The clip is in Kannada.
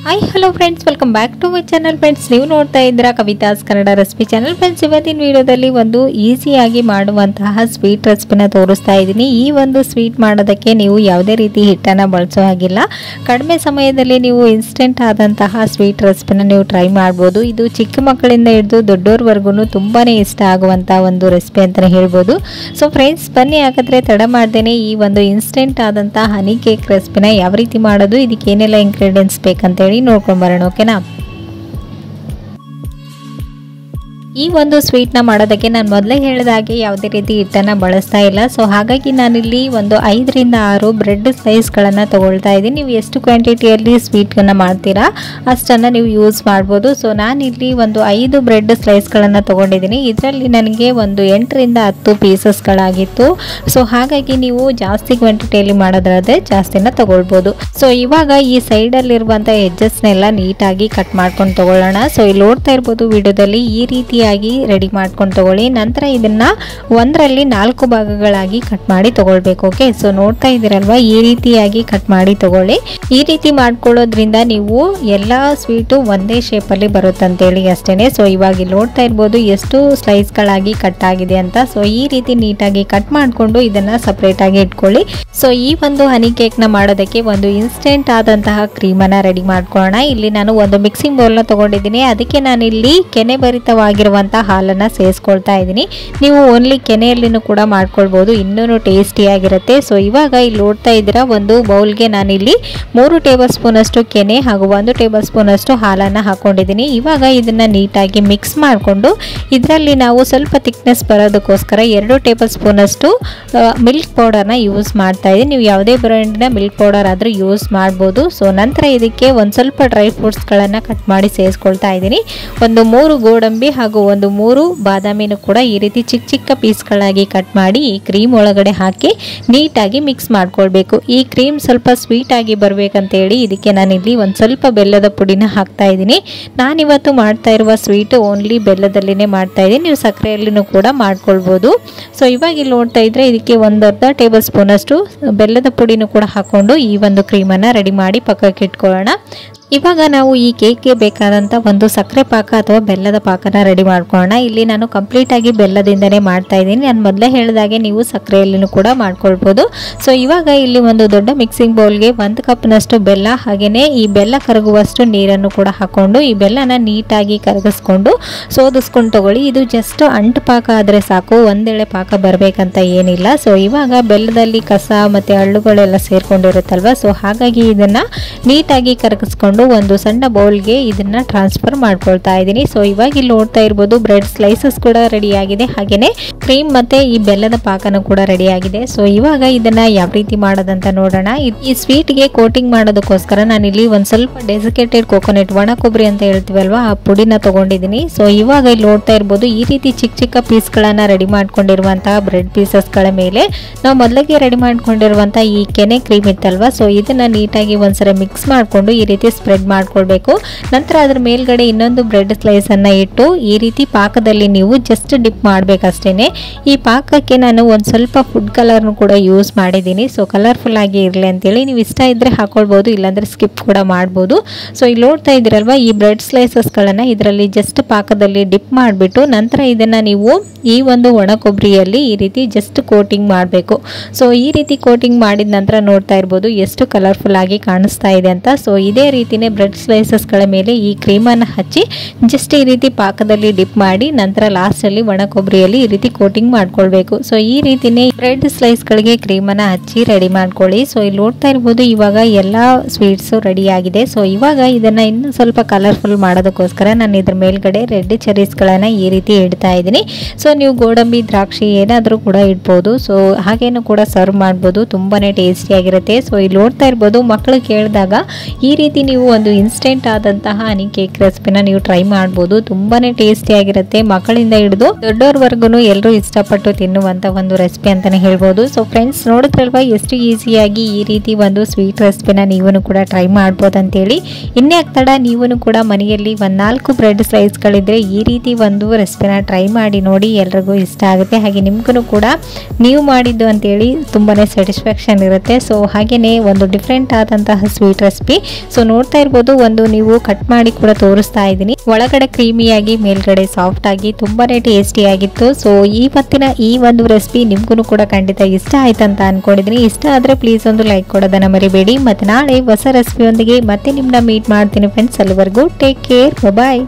Hi hello friends, welcome back to my channel. Friends, ನೀವು ನೋಡ್ತಾ ಇದ್ದೀರಾ Kavitha's Kannada recipe channel. Friends, ಇವತ್ತಿನ ವಿಡಿಯೋದಲ್ಲಿ ಒಂದು ಈಸಿಯಾಗಿ ಮಾಡುವಂತಹ ಸ್ವೀಟ್ ರೆಸಿಪಿನ ತೋರಿಸ್ತಾ ಇದ್ದೀನಿ. ಈ ಒಂದು ಸ್ವೀಟ್ ಮಾಡೋದಕ್ಕೆ ನೀವು ಯಾವುದೇ ರೀತಿ ಹಿಟ್ಟನ್ನು ಬಳಸೋ ಹಾಗಿಲ್ಲ. ಕಡಿಮೆ ಸಮಯದಲ್ಲಿ ನೀವು ಇನ್ಸ್ಟೆಂಟ್ ಆದಂತಹ ಸ್ವೀಟ್ ರೆಸಿಪಿನ ನೀವು ಟ್ರೈ ಮಾಡ್ಬೋದು. ಇದು ಚಿಕ್ಕ ಮಕ್ಕಳಿಂದ ಹಿಡಿದು ದೊಡ್ಡೋರ್ವರೆಗೂ ತುಂಬಾ ಇಷ್ಟ ಆಗುವಂಥ ಒಂದು ರೆಸಿಪಿ ಅಂತಲೇ ಹೇಳ್ಬೋದು. ಸೊ ಫ್ರೆಂಡ್ಸ್, ಬನ್ನಿ ಹಾಗಾದರೆ ತಡ ಮಾಡ್ದೇನೆ ಈ ಒಂದು ಇನ್ಸ್ಟೆಂಟ್ ಆದಂಥ ಹನಿ ಕೇಕ್ ರೆಸಿಪಿನ ಯಾವ ರೀತಿ ಮಾಡೋದು, ಇದಕ್ಕೆ ಏನೆಲ್ಲ ಇಂಗ್ರೀಡಿಯೆಂಟ್ಸ್ ಬೇಕಂತೇಳಿ ನೋಡ್ಕೊಂಡು ಬರೋಣ. ಓಕೆನಾ? ಈ ಒಂದು ಸ್ವೀಟ್ನ ಮಾಡೋದಕ್ಕೆ ನಾನು ಮೊದಲೇ ಹೇಳಿದ ಹಾಗೆ ಯಾವುದೇ ರೀತಿ ಹಿಟ್ಟನ್ನು ಬಳಸ್ತಾ ಇಲ್ಲ. ಸೊ ಹಾಗಾಗಿ ನಾನಿಲ್ಲಿ ಒಂದು 5 ರಿಂದ 6 ಬ್ರೆಡ್ ಸ್ಲೈಸ್ಗಳನ್ನು ತೊಗೊಳ್ತಾ ಇದ್ದೀನಿ. ನೀವು ಎಷ್ಟು ಕ್ವಾಂಟಿಟಿಯಲ್ಲಿ ಸ್ವೀಟನ್ನು ಮಾಡ್ತೀರಾ ಅಷ್ಟನ್ನು ನೀವು ಯೂಸ್ ಮಾಡ್ಬೋದು. ಸೊ ನಾನಿಲ್ಲಿ ಒಂದು 5 ಬ್ರೆಡ್ ಸ್ಲೈಸ್ಗಳನ್ನು ತೊಗೊಂಡಿದ್ದೀನಿ. ಇದರಲ್ಲಿ ನನಗೆ ಒಂದು 8 ರಿಂದ 10 ಪೀಸಸ್ಗಳಾಗಿತ್ತು. ಸೊ ಹಾಗಾಗಿ ನೀವು ಜಾಸ್ತಿ ಕ್ವಾಂಟಿಟಿಯಲ್ಲಿ ಮಾಡೋದಾದರೆ ಜಾಸ್ತಿನ ತೊಗೊಳ್ಬೋದು. ಸೊ ಇವಾಗ ಈ ಸೈಡಲ್ಲಿರುವಂಥ ಎಡ್ಜಸ್ನೆಲ್ಲ ನೀಟಾಗಿ ಕಟ್ ಮಾಡ್ಕೊಂಡು ತೊಗೊಳ್ಳೋಣ. ಸೊ ಇಲ್ಲಿ ನೋಡ್ತಾ ಇರ್ಬೋದು ವಿಡಿಯೋದಲ್ಲಿ ಈ ರೀತಿ ರೆಡಿ ಮಾಡ್ಕೊಂಡು ತಗೊಳ್ಳಿ. ನಂತರ ಇದನ್ನ ಒಂದರಲ್ಲಿ 4 ಭಾಗಗಳಾಗಿ ಕಟ್ ಮಾಡಿ ತಗೊಳ್ಬೇಕು. ಓಕೆ, ಸೊ ನೋಡ್ತಾ ಇದ್ದೀರಲ್ವಾ, ಈ ರೀತಿಯಾಗಿ ಕಟ್ ಮಾಡಿ ತಗೊಳ್ಳಿ. ಈ ರೀತಿ ಮಾಡ್ಕೊಳ್ಳೋದ್ರಿಂದ ನೀವು ಎಲ್ಲ ಸ್ವೀಟು ಒಂದೇ ಶೇಪಲ್ಲಿ ಬರುತ್ತಂತೇಳಿ ಅಷ್ಟೇನೆ. ಸೊ ಇವಾಗ ಇಲ್ಲಿ ನೋಡ್ತಾ ಇರ್ಬೋದು ಎಷ್ಟು ಸ್ಲೈಸ್ಗಳಾಗಿ ಕಟ್ ಆಗಿದೆ ಅಂತ. ಸೊ ಈ ರೀತಿ ನೀಟಾಗಿ ಕಟ್ ಮಾಡಿಕೊಂಡು ಇದನ್ನ ಸಪ್ರೇಟ್ ಆಗಿ ಇಟ್ಕೊಳ್ಳಿ. ಸೊ ಈ ಒಂದು ಹನಿ ಕೇಕ್ನ ಮಾಡೋದಕ್ಕೆ ಒಂದು ಇನ್ಸ್ಟೆಂಟ್ ಆದಂತಹ ಕ್ರೀಮನ್ನು ರೆಡಿ ಮಾಡ್ಕೊಳ್ಳೋಣ. ಇಲ್ಲಿ ನಾನು ಒಂದು ಮಿಕ್ಸಿಂಗ್ ಬೌಲ್ನ ತಗೊಂಡಿದ್ದೀನಿ. ಅದಕ್ಕೆ ನಾನಿಲ್ಲಿ ಕೆನೆ ಭರಿತವಾಗಿರುವ ಹಾಲನ್ನು ಸೇರಿಸ್ಕೊಳ್ತಾ ಇದ್ದೀನಿ. ನೀವು ಓನ್ಲಿ ಕೆನೆಯಲ್ಲಿನೂ ಕೂಡ ಮಾಡ್ಕೊಳ್ಬೋದು, ಇನ್ನೂ ಟೇಸ್ಟಿಯಾಗಿರುತ್ತೆ. ಸೊ ಇವಾಗ ಇಲ್ಲಿ ನೋಡ್ತಾ ಇದ್ದೀರಾ, ಒಂದು ಬೌಲ್ಗೆ ನಾನಿಲ್ಲಿ 3 ಟೇಬಲ್ ಸ್ಪೂನ್ ಅಷ್ಟು ಕೆನೆ ಹಾಗೂ 1 ಟೇಬಲ್ ಸ್ಪೂನ್ ಅಷ್ಟು ಹಾಲನ್ನು ಹಾಕೊಂಡಿದ್ದೀನಿ. ಇವಾಗ ಇದನ್ನ ನೀಟಾಗಿ ಮಿಕ್ಸ್ ಮಾಡಿಕೊಂಡು ಇದರಲ್ಲಿ ನಾವು ಸ್ವಲ್ಪ ಥಿಕ್ನೆಸ್ ಬರೋದಕ್ಕೋಸ್ಕರ 2 ಟೇಬಲ್ ಸ್ಪೂನ್ ಅಷ್ಟು ಮಿಲ್ಕ್ ಪೌಡರ್ನ ಯೂಸ್ ಮಾಡ್ತಾ ಇದ್ದೀನಿ. ನೀವು ಯಾವುದೇ ಬ್ರ್ಯಾಂಡ್ನ ಮಿಲ್ಕ್ ಪೌಡರ್ ಆದರೂ ಯೂಸ್ ಮಾಡ್ಬೋದು. ಸೊ ನಂತರ ಇದಕ್ಕೆ ಒಂದು ಸ್ವಲ್ಪ ಡ್ರೈ ಫ್ರೂಟ್ಸ್ಗಳನ್ನು ಕಟ್ ಮಾಡಿ ಸೇರಿಸ್ಕೊಳ್ತಾ ಇದ್ದೀನಿ. ಒಂದು 3 ಗೋಡಂಬಿ ಹಾಗೂ ಒಂದು 3 ಬಾದಾಮಿನೂ ಕೂಡ ಈ ರೀತಿ ಚಿಕ್ಕ ಚಿಕ್ಕ ಪೀಸ್ಗಳಾಗಿ ಕಟ್ ಮಾಡಿ ಈ ಕ್ರೀಮ್ ಒಳಗಡೆ ಹಾಕಿ ನೀಟಾಗಿ ಮಿಕ್ಸ್ ಮಾಡ್ಕೊಳ್ಬೇಕು. ಈ ಕ್ರೀಮ್ ಸ್ವಲ್ಪ ಸ್ವೀಟ್ ಆಗಿ ಬರಬೇಕಂತೇಳಿ ಇದಕ್ಕೆ ನಾನಿಲ್ಲಿ ಒಂದು ಸ್ವಲ್ಪ ಬೆಲ್ಲದ ಪುಡಿನ ಹಾಕ್ತಾ ಇದ್ದೀನಿ. ನಾನಿವತ್ತು ಮಾಡ್ತಾ ಇರುವ ಸ್ವೀಟ್ ಓನ್ಲಿ ಬೆಲ್ಲದಲ್ಲಿನೇ ಮಾಡ್ತಾ ಇದ್ದೀನಿ. ನೀವು ಸಕ್ಕರೆಯಲ್ಲಿನೂ ಕೂಡ ಮಾಡ್ಕೊಳ್ಬೋದು. ಸೊ ಇವಾಗ ಇಲ್ಲಿ ನೋಡ್ತಾ ಇದ್ರೆ ಇದಕ್ಕೆ 1/2 ಟೇಬಲ್ ಸ್ಪೂನ್ ಅಷ್ಟು ಬೆಲ್ಲದ ಪುಡಿನೂ ಕೂಡ ಹಾಕೊಂಡು ಈ ಒಂದು ಕ್ರೀಮನ್ನು ರೆಡಿ ಮಾಡಿ ಪಕ್ಕಕ್ಕೆ ಇಟ್ಕೊಳ್ಳೋಣ. ಇವಾಗ ನಾವು ಈ ಕೇಕ್ಗೆ ಬೇಕಾದಂಥ ಒಂದು ಸಕ್ಕರೆ ಪಾಕ ಅಥವಾ ಬೆಲ್ಲದ ಪಾಕನ ರೆಡಿ ಮಾಡ್ಕೊಳ್ಳೋಣ. ಇಲ್ಲಿ ನಾನು ಕಂಪ್ಲೀಟಾಗಿ ಬೆಲ್ಲದಿಂದನೇ ಮಾಡ್ತಾ ಇದ್ದೀನಿ. ನಾನು ಮೊದಲೇ ಹೇಳಿದಾಗೆ ನೀವು ಸಕ್ಕರೆಯಲ್ಲಿನೂ ಕೂಡ ಮಾಡ್ಕೊಳ್ಬೋದು. ಸೊ ಇವಾಗ ಇಲ್ಲಿ ಒಂದು ದೊಡ್ಡ ಮಿಕ್ಸಿಂಗ್ ಬೌಲ್ಗೆ 1 ಕಪ್ನಷ್ಟು ಬೆಲ್ಲ ಹಾಗೆಯೇ ಈ ಬೆಲ್ಲ ಕರಗುವಷ್ಟು ನೀರನ್ನು ಕೂಡ ಹಾಕ್ಕೊಂಡು ಈ ಬೆಲ್ಲನ ನೀಟಾಗಿ ಕರಗಿಸ್ಕೊಂಡು ಸೋದಿಸ್ಕೊಂಡು ತಗೊಳ್ಳಿ. ಇದು ಜಸ್ಟ್ ಅಂಟು ಪಾಕ ಆದರೆ ಸಾಕು, ಒಂದೆಳೆ ಪಾಕ ಬರಬೇಕಂತ ಏನಿಲ್ಲ. ಸೊ ಇವಾಗ ಬೆಲ್ಲದಲ್ಲಿ ಕಸ ಮತ್ತು ಹಳ್ಳುಗಳೆಲ್ಲ ಸೇರ್ಕೊಂಡಿರುತ್ತಲ್ವ, ಸೊ ಹಾಗಾಗಿ ಇದನ್ನು ನೀಟಾಗಿ ಕರಗಿಸ್ಕೊಂಡು ಒಂದು ಸಣ್ಣ ಬೌಲ್ಗೆ ಇದನ್ನ ಟ್ರಾನ್ಸ್ಫರ್ ಮಾಡ್ಕೊಳ್ತಾ ಇದ್ದೀನಿ. ಸೊ ಇವಾಗ ಇಲ್ಲಿ ನೋಡ್ತಾ ಇರ್ಬೋದು ಬ್ರೆಡ್ ಸ್ಲೈಸಸ್ ಕೂಡ ರೆಡಿ ಆಗಿದೆ, ಹಾಗೇನೆ ಕ್ರೀಮ್ ಮತ್ತೆ ಈ ಬೆಲ್ಲದ ಪಾಕನೂ ಕೂಡ ರೆಡಿ ಆಗಿದೆ. ಸೊ ಇವಾಗ ಇದನ್ನ ಯಾವ ರೀತಿ ಮಾಡೋದಂತ ನೋಡೋಣ. ಈ ಸ್ವೀಟ್ಗೆ ಕೋಟಿಂಗ್ ಮಾಡೋದಕ್ಕೋಸ್ಕರ ನಾನಿಲ್ಲಿ ಒಂದು ಸ್ವಲ್ಪ ಡೆಸಿಕೇಟೆಡ್ ಕೋಕೋನಟ್, ಒಣ ಕೊಬ್ಬರಿ ಅಂತ ಹೇಳ್ತೀವಲ್ವಾ, ಆ ಪುಡಿನ ತಗೊಂಡಿದ್ದೀನಿ. ಸೊ ಇವಾಗ ಇಲ್ಲಿ ನೋಡ್ತಾ ಇರ್ಬೋದು ಈ ರೀತಿ ಚಿಕ್ಕ ಚಿಕ್ಕ ಪೀಸ್ಗಳನ್ನ ರೆಡಿ ಮಾಡ್ಕೊಂಡಿರುವಂತಹ ಬ್ರೆಡ್ ಪೀಸಸ್ಗಳ ಮೇಲೆ ನಾವು ಮೊದಲಿಗೆ ರೆಡಿ ಮಾಡ್ಕೊಂಡಿರುವಂತಹ ಈ ಕೆನೆ ಕ್ರೀಮ್ ಇತ್ತಲ್ವಾ, ಸೊ ಇದನ್ನ ನೀಟಾಗಿ ಒಂದ್ಸರಿ ಮಿಕ್ಸ್ ಮಾಡಿಕೊಂಡು ಈ ರೀತಿ ಸ್ಪ್ರೆಡ್ ಮಾಡ್ಕೊಳ್ಬೇಕು. ನಂತರ ಅದ್ರ ಮೇಲ್ಗಡೆ ಇನ್ನೊಂದು ಬ್ರೆಡ್ ಸ್ಲೈಸ್ ಅನ್ನ ಇಟ್ಟು ಈ ರೀತಿ ಪಾಕದಲ್ಲಿ ನೀವು ಜಸ್ಟ್ ಡಿಪ್ ಮಾಡ್ಬೇಕಷ್ಟೇನೆ. ಈ ಪಾಕಕ್ಕೆ ನಾನು ಒಂದು ಸ್ವಲ್ಪ ಫುಡ್ ಕಲರ್ನು ಕೂಡ ಯೂಸ್ ಮಾಡಿದ್ದೀನಿ. ಸೊ ಕಲರ್ಫುಲ್ ಆಗಿ ಇರಲಿ ಅಂತೇಳಿ ನೀವು ಇಷ್ಟ ಇದ್ರೆ ಹಾಕೊಳ್ಬೋದು, ಇಲ್ಲಾಂದ್ರೆ ಸ್ಕಿಪ್ ಕೂಡ ಮಾಡ್ಬೋದು. ಸೊ ಇಲ್ಲಿ ನೋಡ್ತಾ ಇದ್ದೀರಲ್ವಾ, ಈ ಬ್ರೆಡ್ ಸ್ಲೈಸಸ್ಗಳನ್ನು ಇದರಲ್ಲಿ ಜಸ್ಟ್ ಪಾಕದಲ್ಲಿ ಡಿಪ್ ಮಾಡಿಬಿಟ್ಟು ನಂತರ ಇದನ್ನ ನೀವು ಈ ಒಂದು ಒಣ ಕೊಬ್ಬರಿಯಲ್ಲಿ ಈ ರೀತಿ ಜಸ್ಟ್ ಕೋಟಿಂಗ್ ಮಾಡಬೇಕು. ಸೊ ಈ ರೀತಿ ಕೋಟಿಂಗ್ ಮಾಡಿದ ನಂತರ ನೋಡ್ತಾ ಇರ್ಬೋದು ಎಷ್ಟು ಕಲರ್ಫುಲ್ ಆಗಿ ಕಾಣಿಸ್ತಾ ಇದೆ ಅಂತ. ಸೊ ಇದೇ ರೀತಿನೇ ಬ್ರೆಡ್ ಸ್ಲೈಸಸ್ಗಳ ಮೇಲೆ ಈ ಕ್ರೀಮನ್ನು ಹಚ್ಚಿ ಜಸ್ಟ್ ಈ ರೀತಿ ಪಾಕದಲ್ಲಿ ಡಿಪ್ ಮಾಡಿ ನಂತರ ಲಾಸ್ಟಲ್ಲಿ ಒಣ ಕೊಬ್ಬರಿಯಲ್ಲಿ ಈ ರೀತಿ ಕೋಟಿಂಗ್ ಮಾಡ್ಕೊಳ್ಬೇಕು. ಸೊ ಈ ರೀತಿನೇ ಬ್ರೆಡ್ ಸ್ಲೈಸ್ಗಳಿಗೆ ಕ್ರೀಮನ್ನು ಹಚ್ಚಿ ರೆಡಿ ಮಾಡ್ಕೊಳ್ಳಿ. ಸೊ ಇಲ್ಲಿ ನೋಡ್ತಾ ಇರ್ಬೋದು ಇವಾಗ ಎಲ್ಲ ಸ್ವೀಟ್ಸು ರೆಡಿ ಆಗಿದೆ. ಸೊ ಇವಾಗ ಇದನ್ನ ಇನ್ನೂ ಸ್ವಲ್ಪ ಕಲರ್ಫುಲ್ ಮಾಡೋದಕ್ಕೋಸ್ಕರ ನಾನು ಇದ್ರ ಮೇಲ್ಗಡೆ ರೆಡ್ ಚೆರೀಸ್ಗಳನ್ನು ಈ ರೀತಿ ಇಡ್ತಾ ಇದ್ದೀನಿ. ಸೊ ನೀವು ಗೋಡಂಬಿ, ದ್ರಾಕ್ಷಿ ಏನಾದರೂ ಕೂಡ ಇಡ್ಬೋದು. ಸೊ ಹಾಗೇನು ಕೂಡ ಸರ್ವ್ ಮಾಡ್ಬೋದು, ತುಂಬಾನೇ ಟೇಸ್ಟಿಯಾಗಿರುತ್ತೆ. ಸೊ ಇಲ್ಲಿ ನೋಡ್ತಾ ಇರ್ಬೋದು ಮಕ್ಕಳು ಕೇಳಿದಾಗ ಈ ರೀತಿ ನೀವು ಒಂದು ಇನ್ಸ್ಟೆಂಟ್ ಆದಂತಹ ಹನಿ ಕೇಕ್ ರೆಸಿಪಿನ ನೀವು ಟ್ರೈ ಮಾಡ್ಬೋದು, ತುಂಬಾನೇ ಟೇಸ್ಟಿಯಾಗಿರುತ್ತೆ. ಮಕ್ಕಳಿಂದ ಹಿಡಿದು ದೊಡ್ಡವರವರೆಗೂ ಎಲ್ಲರೂ ಇಷ್ಟಪಟ್ಟು ತಿನ್ನುವಂಥ ಒಂದು ರೆಸಿಪಿ ಅಂತಲೇ ಹೇಳ್ಬೋದು. ಸೊ ಫ್ರೆಂಡ್ಸ್, ನೋಡಿದ್ರಲ್ವಾ ಎಷ್ಟು ಈಸಿಯಾಗಿ ಈ ರೀತಿ ಒಂದು ಸ್ವೀಟ್ ರೆಸಿಪಿನ ನೀವು ಕೂಡ ಟ್ರೈ ಮಾಡ್ಬೋದು ಅಂತೇಳಿ. ಇನ್ನೇ ಆಗ್ತಡ ನೀವು ಕೂಡ ಮನೆಯಲ್ಲಿ 4 ಬ್ರೆಡ್ ಸ್ಲೈಸ್ಗಳಿದ್ರೆ ಈ ರೀತಿ ಒಂದು ರೆಸಿಪಿನ ಟ್ರೈ ಮಾಡಿ ನೋಡಿ, ಎಲ್ರಿಗೂ ಇಷ್ಟ ಆಗುತ್ತೆ. ಹಾಗೆ ನಿಮಗೂ ಕೂಡ ನೀವು ಮಾಡಿದ್ದು ಅಂತೇಳಿ ತುಂಬಾನೇ ಸ್ಯಾಟಿಸ್ಫ್ಯಾಕ್ಷನ್ ಇರುತ್ತೆ. ಸೊ ಹಾಗೇನೆ ಒಂದು ಡಿಫ್ರೆಂಟ್ ಆದಂತಹ ಸ್ವೀಟ್ ರೆಸಿಪಿ. ಸೊ ನೋಡ್ತಾ ನೋಡ್ತಾ ಇರ್ಬೋದು, ಒಂದು ನೀವು ಕಟ್ ಮಾಡಿ ಕೂಡ ತೋರಿಸ್ತಾ ಇದ್ದೀನಿ. ಒಳಗಡೆ ಕ್ರೀಮಿಯಾಗಿ ಮೇಲ್ಗಡೆ ಸಾಫ್ಟ್ ಆಗಿ ತುಂಬಾನೇ ಟೇಸ್ಟಿ ಆಗಿತ್ತು. ಸೊ ಇವತ್ತಿನ ಈ ಒಂದು ರೆಸಿಪಿ ನಿಮ್ಗೂ ಕೂಡ ಖಂಡಿತ ಇಷ್ಟ ಆಯ್ತಂತ ಅನ್ಕೊಂಡಿದ್ದೀನಿ. ಇಷ್ಟ ಆದ್ರೆ ಪ್ಲೀಸ್ ಒಂದು ಲೈಕ್ ಕೊಡೋದನ್ನ ಮರಿಬೇಡಿ. ಮತ್ತೆ ನಾಳೆ ಹೊಸ ರೆಸಿಪಿಯೊಂದಿಗೆ ಮತ್ತೆ ನಿಮ್ಮನ್ನ ಮೀಟ್ ಮಾಡ್ತೀನಿ ಫ್ರೆಂಡ್ಸ್. ಅಲ್ಲಿವರೆಗೂ ಟೇಕ್ ಕೇರ್, ಬಾಯ್.